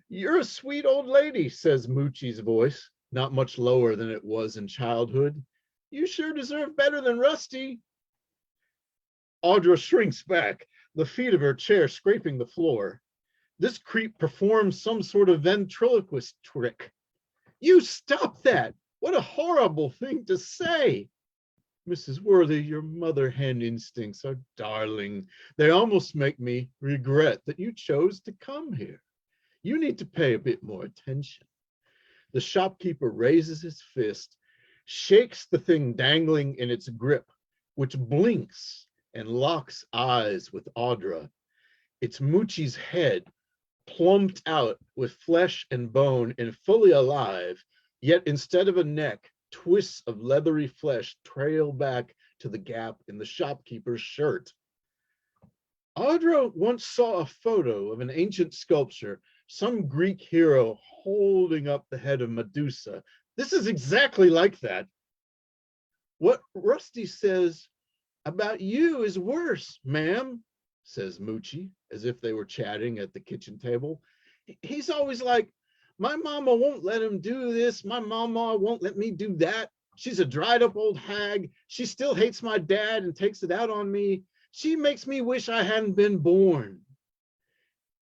S4: You're a sweet old lady, says Moochie's voice, not much lower than it was in childhood. You sure deserve better than Rusty. Audra shrinks back, the feet of her chair scraping the floor. This creep performs some sort of ventriloquist trick. You stop that! What a horrible thing to say! Mrs. Worthy, your mother hen instincts are darling. They almost make me regret that you chose to come here. You need to pay a bit more attention. The shopkeeper raises his fist, shakes the thing dangling in its grip, which blinks and locks eyes with Audra. It's Moochie's head, plumped out with flesh and bone and fully alive, yet instead of a neck, twists of leathery flesh trail back to the gap in the shopkeeper's shirt. Audra once saw a photo of an ancient sculpture, some Greek hero holding up the head of Medusa. This is exactly like that. What Rusty says about you is worse, ma'am, says Moochie, as if they were chatting at the kitchen table. He's always like, my mama won't let him do this. My mama won't let me do that. She's a dried up old hag. She still hates my dad and takes it out on me. She makes me wish I hadn't been born.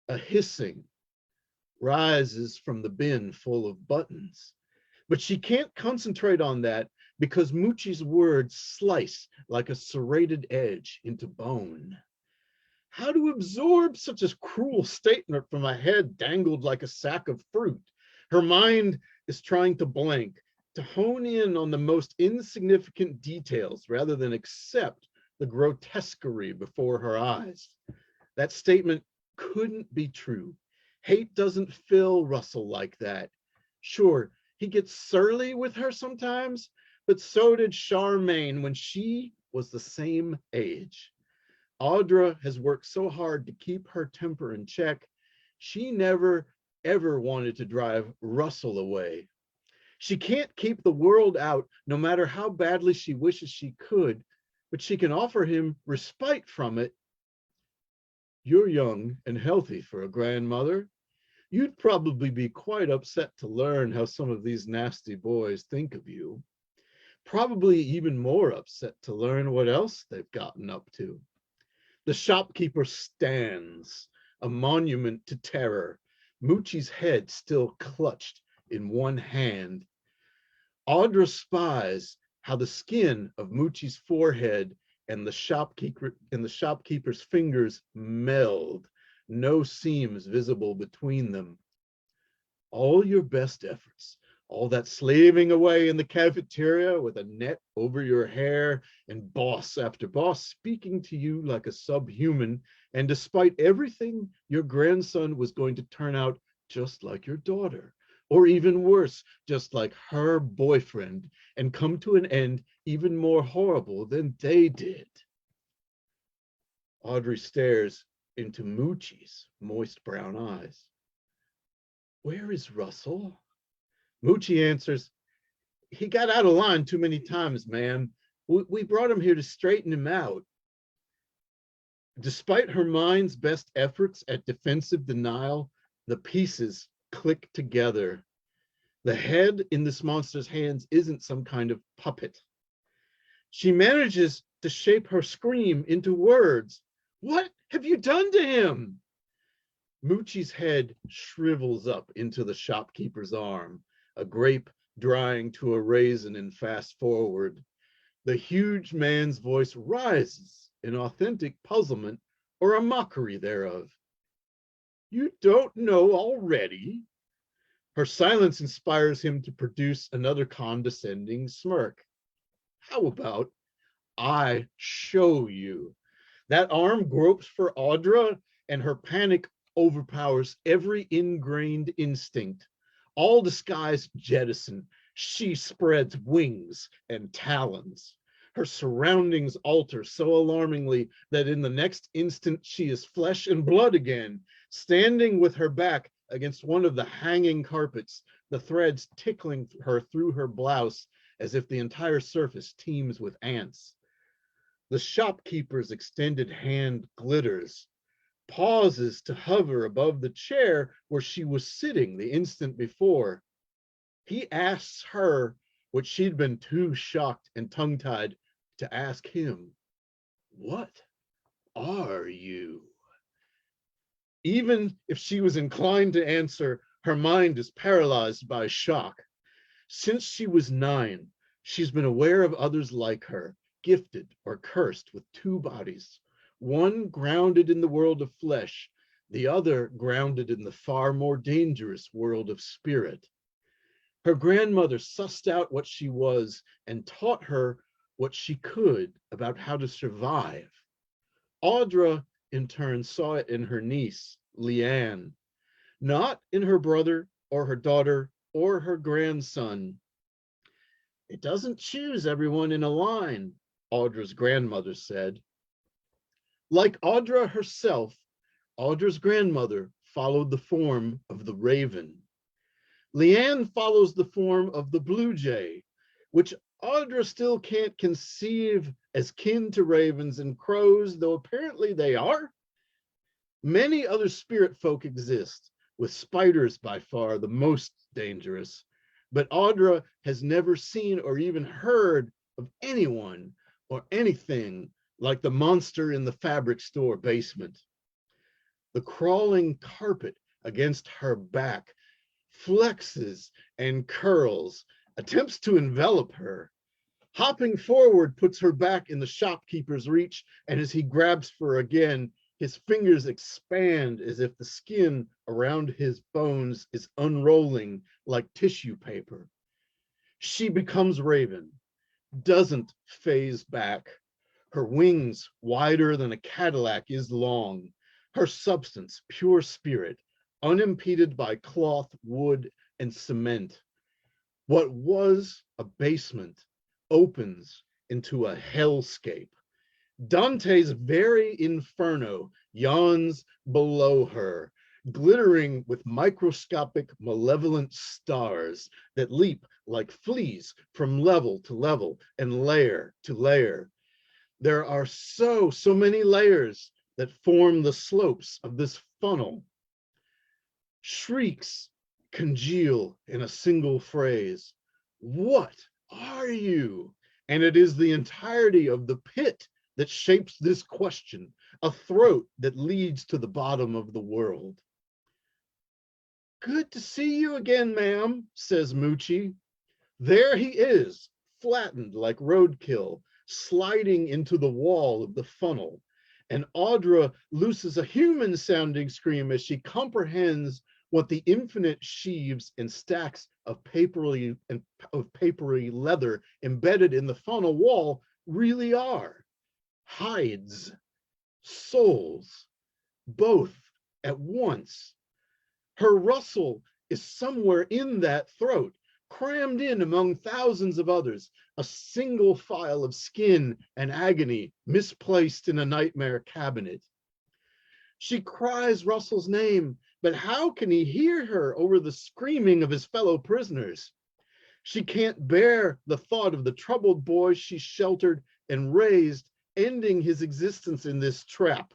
S4: A hissing rises from the bin full of buttons, but she can't concentrate on that because Moochie's words slice like a serrated edge into bone. How to absorb such a cruel statement from a head dangled like a sack of fruit? Her mind is trying to blank, to hone in on the most insignificant details rather than accept the grotesquerie before her eyes. That statement couldn't be true. Hate doesn't fill Russell like that. Sure, he gets surly with her sometimes, but so did Charmaine when she was the same age. Audra has worked so hard to keep her temper in check. She never, ever wanted to drive Russell away. She can't keep the world out no matter how badly she wishes she could, but she can offer him respite from it. You're young and healthy for a grandmother. You'd probably be quite upset to learn how some of these nasty boys think of you. Probably even more upset to learn what else they've gotten up to. The shopkeeper stands, a monument to terror, Moochie's head still clutched in one hand. Audra spies how the skin of Moochie's forehead and the shopkeeper's fingers meld, no seams visible between them. All your best efforts, all that slaving away in the cafeteria with a net over your hair and boss after boss speaking to you like a subhuman, and despite everything, your grandson was going to turn out just like your daughter, or even worse, just like her boyfriend, and come to an end even more horrible than they did. Audrey stares into Moochie's moist brown eyes. Where is Russell? Moochie answers, he got out of line too many times, ma'am. We brought him here to straighten him out. Despite her mind's best efforts at defensive denial, the pieces click together. The head in this monster's hands isn't some kind of puppet. She manages to shape her scream into words. What have you done to him? Moochie's head shrivels up into the shopkeeper's arm, a grape drying to a raisin in fast forward. The huge man's voice rises in authentic puzzlement or a mockery thereof. You don't know already? Her silence inspires him to produce another condescending smirk. How about I show you? That arm gropes for Audra, and her panic overpowers every ingrained instinct. All disguise jettison, she spreads wings and talons. Her surroundings alter so alarmingly that in the next instant she is flesh and blood again, standing with her back against one of the hanging carpets, the threads tickling her through her blouse as if the entire surface teems with ants. The shopkeeper's extended hand glitters, pauses to hover above the chair where she was sitting the instant before. He asks her what she'd been too shocked and tongue-tied to ask him. What are you? Even if she was inclined to answer, her mind is paralyzed by shock. Since she was 9, she's been aware of others like her, gifted or cursed with 2 bodies, one grounded in the world of flesh, the other grounded in the far more dangerous world of spirit. Her grandmother sussed out what she was and taught her what she could about how to survive. Audra, in turn, saw it in her niece, Leanne, not in her brother or her daughter or her grandson. It doesn't choose everyone in a line, Audra's grandmother said. Like Audra herself, Audra's grandmother followed the form of the raven. Leanne follows the form of the blue jay, which Audra still can't conceive as kin to ravens and crows, though apparently they are. Many other spirit folk exist, with spiders by far the most dangerous, but Audra has never seen or even heard of anyone or anything like the monster in the fabric store basement. The crawling carpet against her back flexes and curls, attempts to envelop her. Hopping forward puts her back in the shopkeeper's reach, and as he grabs for her again, his fingers expand as if the skin around his bones is unrolling like tissue paper. She becomes Raven, doesn't phase back. Her wings, wider than a Cadillac, is long. Her substance, pure spirit, unimpeded by cloth, wood, and cement. What was a basement opens into a hellscape. Dante's very inferno yawns below her, glittering with microscopic malevolent stars that leap like fleas from level to level and layer to layer. There are so many layers that form the slopes of this funnel. Shrieks congeal in a single phrase. What are you? And it is the entirety of the pit that shapes this question, a throat that leads to the bottom of the world. Good to see you again, ma'am, says Moochie. There he is, flattened like roadkill, sliding into the wall of the funnel. And Audra looses a human-sounding scream as she comprehends what the infinite sheaves and stacks of papery leather embedded in the funnel wall really are. Hides, souls, both at once. Her rustle is somewhere in that throat, crammed in among thousands of others, a single file of skin and agony misplaced in a nightmare cabinet. She cries Russell's name, but how can he hear her over the screaming of his fellow prisoners? She can't bear the thought of the troubled boy she sheltered and raised, ending his existence in this trap.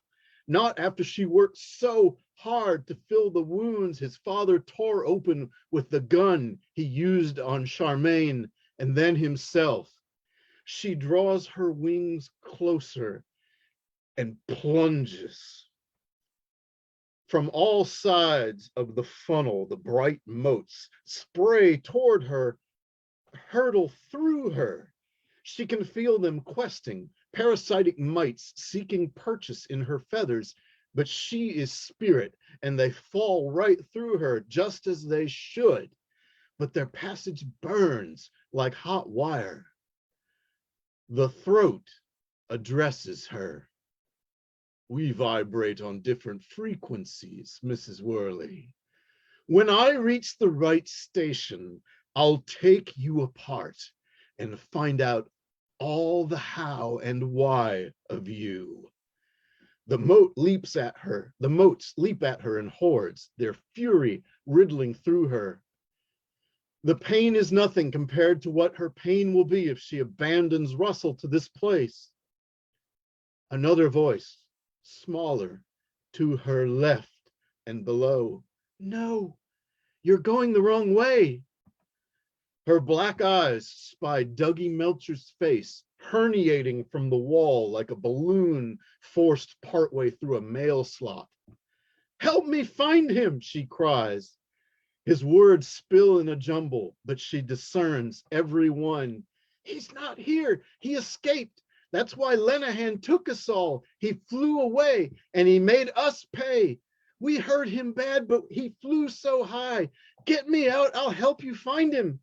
S4: Not after she worked so hard to fill the wounds his father tore open with the gun he used on Charmaine and then himself. She draws her wings closer and plunges. From all sides of the funnel, the bright motes spray toward her, hurtle through her. She can feel them questing, parasitic mites seeking purchase in her feathers, but she is spirit, and they fall right through her just as they should. But their passage burns like hot wire. The throat addresses her. We vibrate on different frequencies, Mrs. Worley. When I reach the right station, I'll take you apart and find out all the how and why of you. The mote leaps at her. The motes leap at her in hordes, their fury riddling through her. The pain is nothing compared to what her pain will be if she abandons Russell to this place. Another voice, smaller, to her left and below. No, you're going the wrong way. Her black eyes spy Dougie Melcher's face, herniating from the wall like a balloon forced partway through a mail slot. Help me find him, she cries. His words spill in a jumble, but she discerns every one. He's not here. He escaped. That's why Lenehan took us all. He flew away and he made us pay. We hurt him bad, but he flew so high. Get me out. I'll help you find him.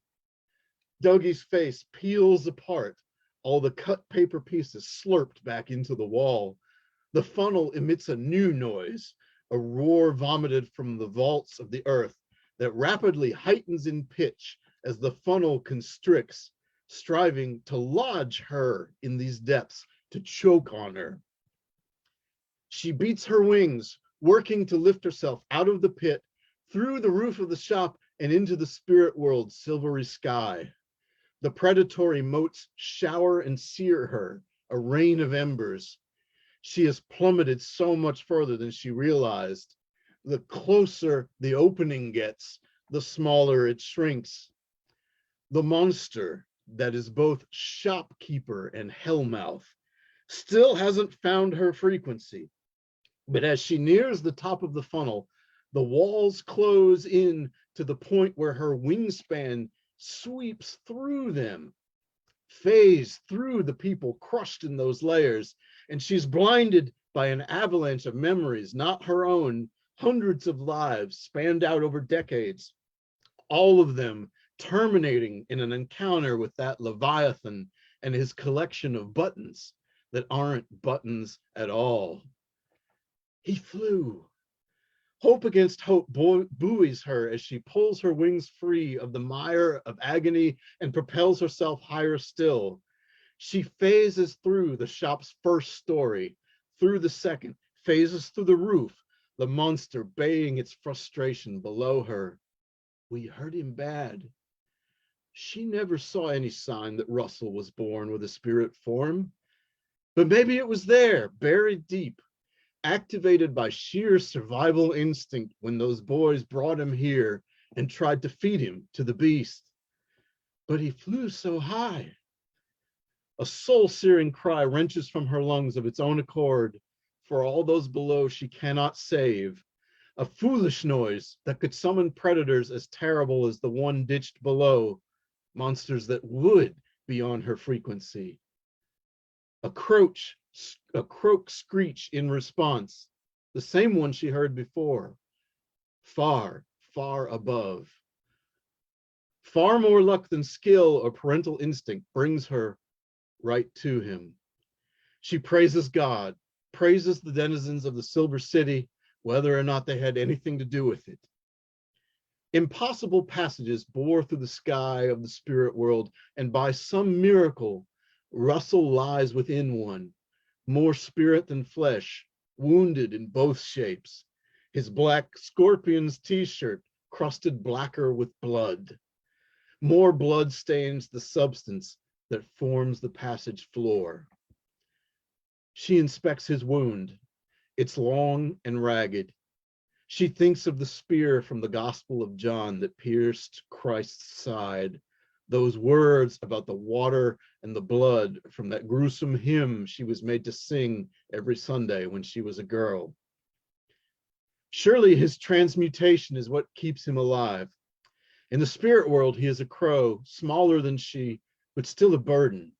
S4: Dougie's face peels apart, all the cut paper pieces slurped back into the wall. The funnel emits a new noise, a roar vomited from the vaults of the earth that rapidly heightens in pitch as the funnel constricts, striving to lodge her in these depths, to choke on her. She beats her wings, working to lift herself out of the pit, through the roof of the shop and into the spirit world's silvery sky. The predatory motes shower and sear her, a rain of embers. She has plummeted so much further than she realized. The closer the opening gets, the smaller it shrinks. The monster that is both shopkeeper and hellmouth still hasn't found her frequency. But as she nears the top of the funnel, the walls close in to the point where her wingspan sweeps through them, phase through the people crushed in those layers, and she's blinded by an avalanche of memories, not her own, hundreds of lives spanned out over decades, all of them terminating in an encounter with that Leviathan and his collection of buttons that aren't buttons at all. He flew. Hope against hope buoys her as she pulls her wings free of the mire of agony and propels herself higher still. She phases through the shop's first story, through the second, phases through the roof, the monster baying its frustration below her. We hurt him bad. She never saw any sign that Russell was born with a spirit form, but maybe it was there, buried deep, activated by sheer survival instinct when those boys brought him here and tried to feed him to the beast. But he flew so high. A soul-searing cry wrenches from her lungs of its own accord for all those below she cannot save, a foolish noise that could summon predators as terrible as the one ditched below, monsters that would beyond her frequency. A croak screech in response, the same one she heard before, far, far above. Far more luck than skill or parental instinct brings her right to him. She praises God, praises the denizens of the Silver City, whether or not they had anything to do with it. Impossible passages bore through the sky of the spirit world, and by some miracle, Russell lies within one, more spirit than flesh, wounded in both shapes, his black scorpion's t-shirt crusted blacker with blood. More blood stains the substance that forms the passage floor. She inspects his wound. It's long and ragged. She thinks of the spear from the Gospel of John that pierced Christ's side, those words about the water and the blood from that gruesome hymn she was made to sing every Sunday when she was a girl. Surely his transmutation is what keeps him alive. In the spirit world, he is a crow, smaller than she, but still a burden.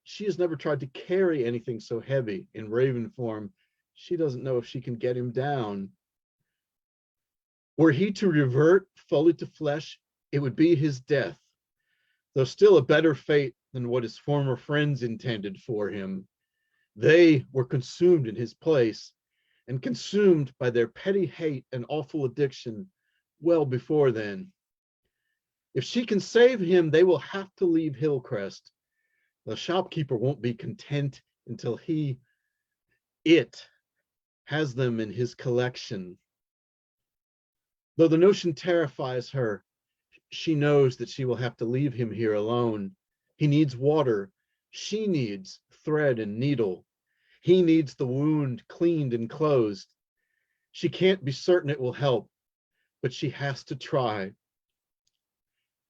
S4: She has never tried to carry anything so heavy in raven form. She doesn't know if she can get him down. Were he to revert fully to flesh, it would be his death, though still a better fate than what his former friends intended for him. They were consumed in his place, and consumed by their petty hate and awful addiction well before then. If she can save him, they will have to leave Hillcrest. The shopkeeper won't be content until it has them in his collection. Though the notion terrifies her, she knows that she will have to leave him here alone. He needs water. She needs thread and needle. He needs the wound cleaned and closed. She can't be certain it will help, but she has to try.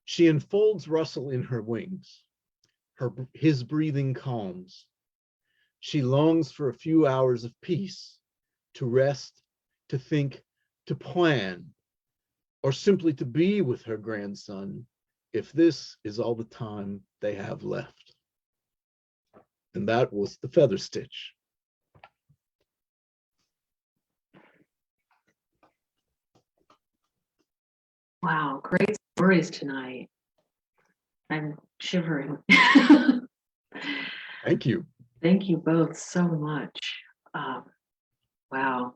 S4: She enfolds Russell in her wings. His breathing calms. She longs for a few hours of peace, to rest, to think, to plan, or simply to be with her grandson, if this is all the time they have left. And that was The Feather Stitch.
S1: Wow, great stories tonight. I'm shivering.
S4: Thank you.
S1: Thank you both so much. Wow.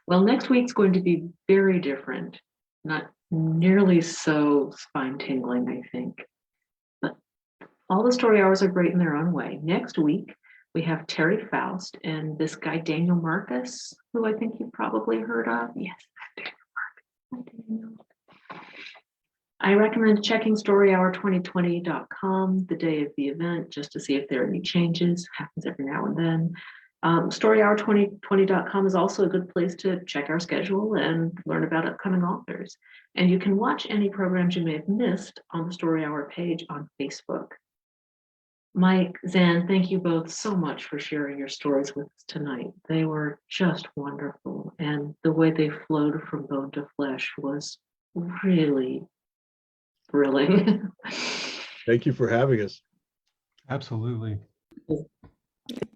S1: Well, next week's going to be very different, not nearly so spine-tingling, I think. But all the story hours are great in their own way. Next week, we have Terry Faust and this guy, Daniel Marcus, who I think you've probably heard of. Yes, Daniel Marcus. Hi, Daniel. I recommend checking storyhour2020.com the day of the event just to see if there are any changes. Happens every now and then. Storyhour2020.com is also a good place to check our schedule and learn about upcoming authors. And you can watch any programs you may have missed on the Story Hour page on Facebook. Mike, Xan, thank you both so much for sharing your stories with us tonight. They were just wonderful. And the way they flowed from bone to flesh was really thrilling.
S4: Thank you for having us.
S3: Absolutely.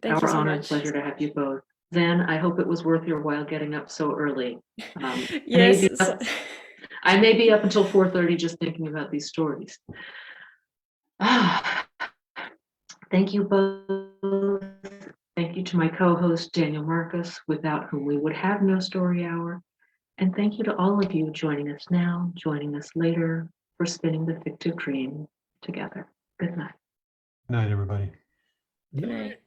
S2: Thank
S1: Our
S2: you so
S1: honor and
S2: much.
S1: pleasure to have you both. Xan, I hope it was worth your while getting up so early.
S2: Yes.
S1: I may be up until 4:30 just thinking about these stories. Thank you both. Thank you to my co-host, Daniel Marcus, without whom we would have no Story Hour. And thank you to all of you joining us now, joining us later, for spinning the fictive dream together. Good night.
S3: Night, everybody.
S2: Good night.